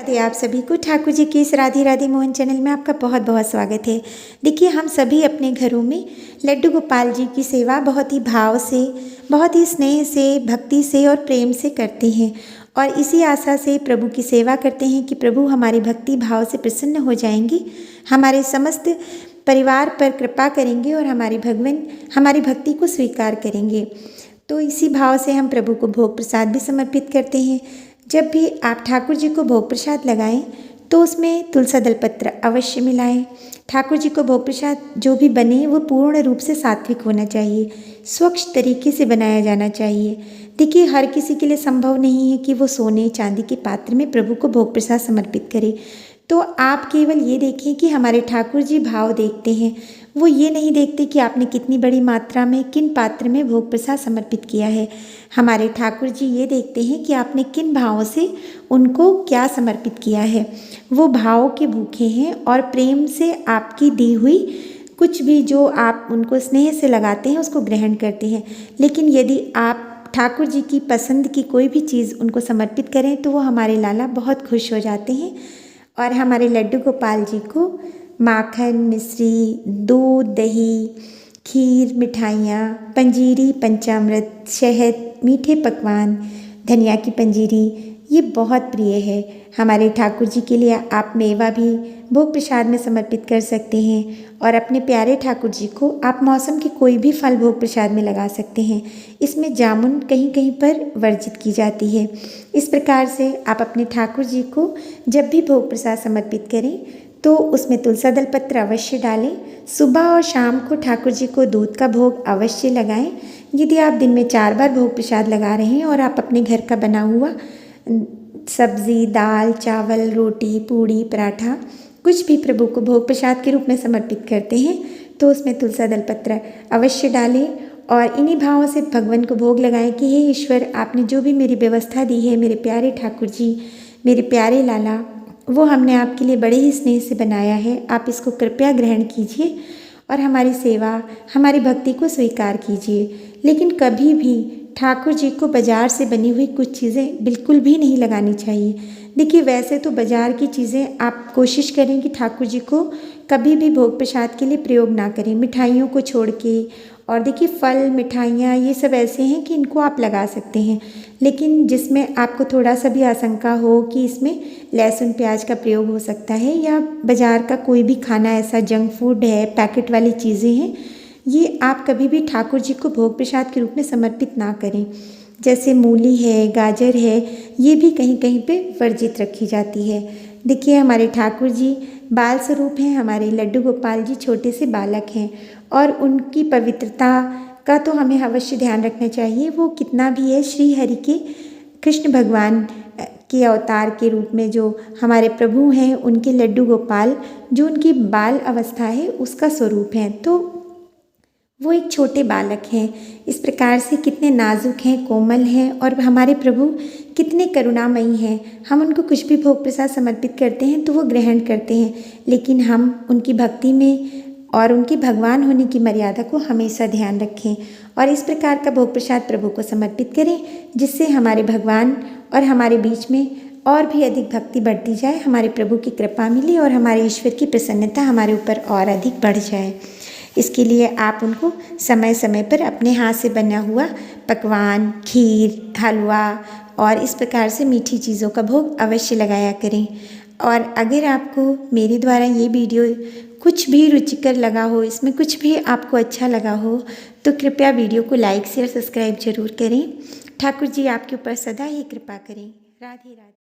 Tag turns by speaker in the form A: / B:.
A: राधे। आप सभी को ठाकुर जी की इस राधे राधे मोहन चैनल में आपका बहुत बहुत स्वागत है। देखिए, हम सभी अपने घरों में लड्डू गोपाल जी की सेवा बहुत ही भाव से, बहुत ही स्नेह से, भक्ति से और प्रेम से करते हैं और इसी आशा से प्रभु की सेवा करते हैं कि प्रभु हमारी भक्ति भाव से प्रसन्न हो जाएंगे, हमारे समस्त परिवार पर कृपा करेंगे और हमारे भगवान हमारी भक्ति को स्वीकार करेंगे। तो इसी भाव से हम प्रभु को भोग प्रसाद भी समर्पित करते हैं। जब भी आप ठाकुर जी को भोग प्रसाद लगाएं तो उसमें तुलसी दलपत्र अवश्य मिलाएं। ठाकुर जी को भोग प्रसाद जो भी बने वो पूर्ण रूप से सात्विक होना चाहिए, स्वच्छ तरीके से बनाया जाना चाहिए। देखिए, हर किसी के लिए संभव नहीं है कि वो सोने चांदी के पात्र में प्रभु को भोग प्रसाद समर्पित करे। तो आप केवल ये देखें कि हमारे ठाकुर जी भाव देखते हैं, वो ये नहीं देखते कि आपने कितनी बड़ी मात्रा में किन पात्र में भोग प्रसाद समर्पित किया है। हमारे ठाकुर जी ये देखते हैं कि आपने किन भावों से उनको क्या समर्पित किया है। वो भाव के भूखे हैं और प्रेम से आपकी दी हुई कुछ भी जो आप उनको स्नेह से लगाते हैं उसको ग्रहण करते हैं। लेकिन यदि आप ठाकुर जी की पसंद की कोई भी चीज़ उनको समर्पित करें तो वो हमारे लाला बहुत खुश हो जाते हैं और हमारे लड्डू गोपाल जी को माखन, मिश्री, दूध, दही, खीर, मिठाइयाँ, पंजीरी, पंचामृत, शहद, मीठे पकवान, धनिया की पंजीरी ये बहुत प्रिय है। हमारे ठाकुर जी के लिए आप मेवा भी भोग प्रसाद में समर्पित कर सकते हैं और अपने प्यारे ठाकुर जी को आप मौसम के कोई भी फल भोग प्रसाद में लगा सकते हैं। इसमें जामुन कहीं कहीं पर वर्जित की जाती है। इस प्रकार से आप अपने ठाकुर जी को जब भी भोग प्रसाद समर्पित करें तो उसमें तुलसी दलपत्र अवश्य डालें। सुबह और शाम को ठाकुर जी को दूध का भोग अवश्य लगाएं। यदि आप दिन में 4 बार भोग प्रसाद लगा रहे हैं और आप अपने घर का बना हुआ सब्जी, दाल, चावल, रोटी, पूड़ी, पराठा कुछ भी प्रभु को भोग प्रसाद के रूप में समर्पित करते हैं तो उसमें तुलसी दलपत्र अवश्य डालें और इन्हीं भावों से भगवान को भोग लगाएं कि हे ईश्वर, आपने जो भी मेरी व्यवस्था दी है, मेरे प्यारे ठाकुर जी, मेरे प्यारे लाला, वो हमने आपके लिए बड़े ही स्नेह से बनाया है। आप इसको कृपया ग्रहण कीजिए और हमारी सेवा, हमारी भक्ति को स्वीकार कीजिए। लेकिन कभी भी ठाकुर जी को बाज़ार से बनी हुई कुछ चीज़ें बिल्कुल भी नहीं लगानी चाहिए। देखिए, वैसे तो बाज़ार की चीज़ें आप कोशिश करें कि ठाकुर जी को कभी भी भोग प्रसाद के लिए प्रयोग ना करें, मिठाइयों को छोड़ के। और देखिए, फल, मिठाइयाँ ये सब ऐसे हैं कि इनको आप लगा सकते हैं, लेकिन जिसमें आपको थोड़ा सा भी आशंका हो कि इसमें लहसुन प्याज का प्रयोग हो सकता है या बाज़ार का कोई भी खाना ऐसा जंक फूड है, पैकेट वाली चीज़ें हैं, ये आप कभी भी ठाकुर जी को भोग प्रसाद के रूप में समर्पित ना करें। जैसे मूली है, गाजर है, ये भी कहीं कहीं पे वर्जित रखी जाती है। देखिए, हमारे ठाकुर जी बाल स्वरूप हैं, हमारे लड्डू गोपाल जी छोटे से बालक हैं और उनकी पवित्रता का तो हमें अवश्य ध्यान रखना चाहिए। वो कितना भी है, श्री हरि के कृष्ण भगवान के अवतार के रूप में जो हमारे प्रभु हैं, उनके लड्डू गोपाल जो उनकी बाल अवस्था है उसका स्वरूप है, तो वो एक छोटे बालक हैं। इस प्रकार से कितने नाजुक हैं, कोमल हैं और हमारे प्रभु कितने करुणामयी हैं। हम उनको कुछ भी भोग प्रसाद समर्पित करते हैं तो वो ग्रहण करते हैं, लेकिन हम उनकी भक्ति में और उनके भगवान होने की मर्यादा को हमेशा ध्यान रखें और इस प्रकार का भोग प्रसाद प्रभु को समर्पित करें जिससे हमारे भगवान और हमारे बीच में और भी अधिक भक्ति बढ़ती जाए, हमारे प्रभु की कृपा मिले और हमारे ईश्वर की प्रसन्नता हमारे ऊपर और अधिक बढ़ जाए। इसके लिए आप उनको समय समय पर अपने हाथ से बना हुआ पकवान, खीर, हलवा और इस प्रकार से मीठी चीज़ों का भोग अवश्य लगाया करें। और अगर आपको मेरे द्वारा ये वीडियो कुछ भी रुचिकर लगा हो, इसमें कुछ भी आपको अच्छा लगा हो, तो कृपया वीडियो को लाइक, शेयर, सब्सक्राइब जरूर करें। ठाकुर जी आपके ऊपर सदा ही कृपा करें। राधे राधे।